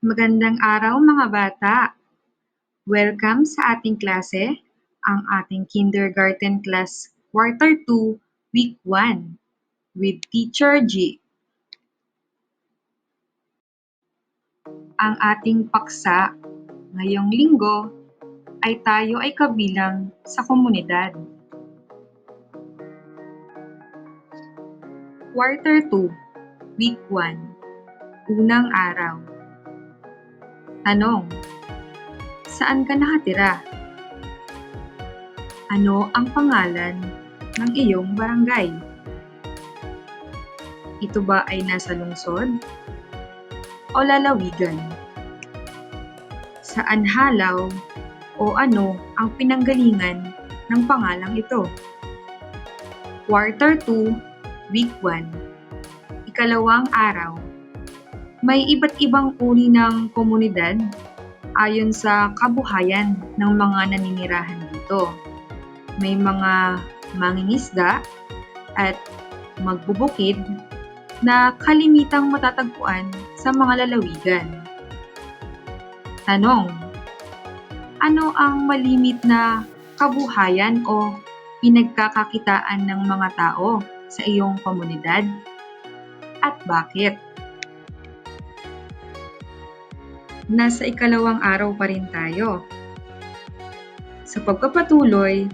Magandang araw mga bata! Welcome sa ating klase, ang ating Kindergarten Class Quarter 2, Week 1 with Teacher G. Ang ating paksa ngayong linggo ay tayo ay kabilang sa komunidad. Quarter 2, Week 1, Unang Araw. Tanong: saan ka nakatira? Ano ang pangalan ng iyong barangay? Ito ba ay nasa lungsod o lalawigan? Saan halaw o ano ang pinanggalingan ng pangalang ito? Quarter 2, Week 1, Ikalawang Araw. May iba't ibang uri ng komunidad ayon sa kabuhayan ng mga naninirahan dito. May mga mangingisda at magbubukid na kalimitang matatagpuan sa mga lalawigan. Tanong: ano ang malimit na kabuhayan o pinagkakakitaan ng mga tao sa iyong komunidad? At bakit? Nasa ikalawang araw pa rin tayo. Sa pagpapatuloy,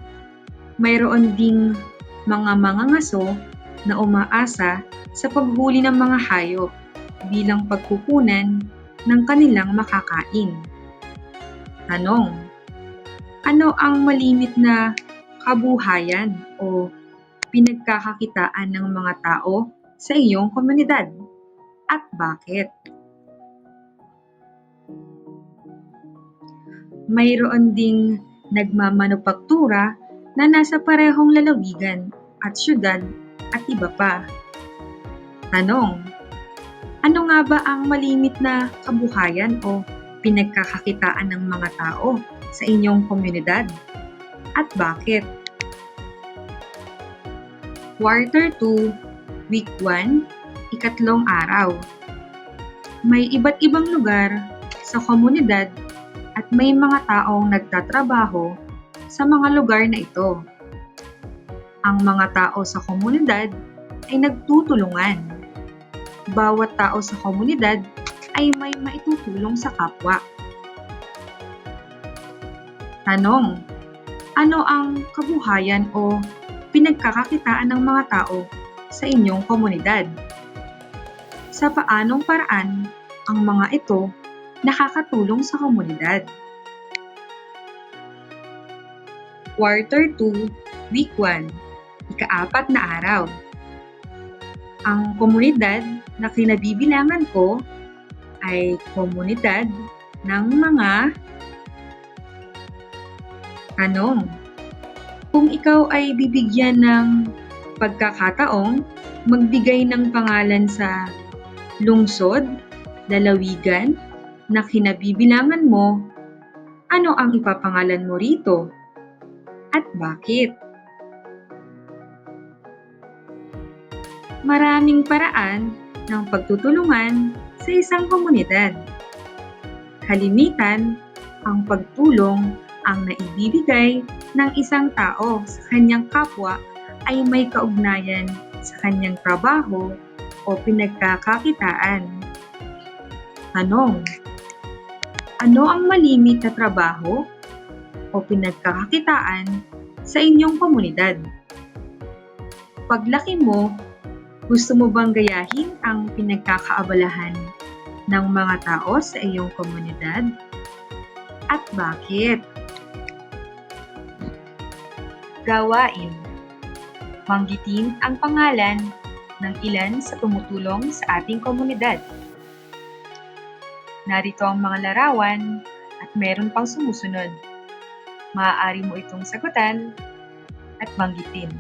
mayroon ding mga mangangaso na umaasa sa paghuli ng mga hayop bilang pagkukunan ng kanilang makakain. Tanong: ano ang malimit na kabuhayan o pinagkakakitaan ng mga tao sa iyong komunidad? At bakit? Mayroon ding nagmamanupaktura na nasa parehong lalawigan at syudad at iba pa. Tanong: ano nga ba ang malimit na kabuhayan o pinagkakakitaan ng mga tao sa inyong komunidad? At bakit? Quarter 2, Week 1, Ikatlong Araw. May iba't ibang lugar sa komunidad at may mga taong nagtatrabaho sa mga lugar na ito. Ang mga tao sa komunidad ay nagtutulungan. Bawat tao sa komunidad ay may maitutulong sa kapwa. Tanong: ano ang kabuhayan o pinagkakakitaan ng mga tao sa inyong komunidad? Sa paanong paraan ang mga ito nakakatulong sa komunidad? Quarter 2, Week 1, Ika-4 na Araw. Ang komunidad na kinabibilangan ko ay komunidad ng mga... Tanong: kung ikaw ay bibigyan ng pagkakataong magbigay ng pangalan sa lungsod, lalawigan na kinabibilangan mo, ano ang ipapangalan mo rito? At bakit? Maraming paraan ng pagtutulungan sa isang komunidad. Kalimitan, ang pagtulong ang naibibigay ng isang tao sa kanyang kapwa ay may kaugnayan sa kanyang trabaho o pinagkakakitaan. Tanong: ano ang malimit na trabaho o pinagkakakitaan sa inyong komunidad? Paglaki mo, gusto mo bang gayahin ang pinagkakaabalahan ng mga tao sa iyong komunidad? At bakit? Gawain: banggitin ang pangalan ng ilan sa tumutulong sa ating komunidad. Narito ang mga larawan at meron pang sumusunod. Maaari mo itong sagutan at banggitin.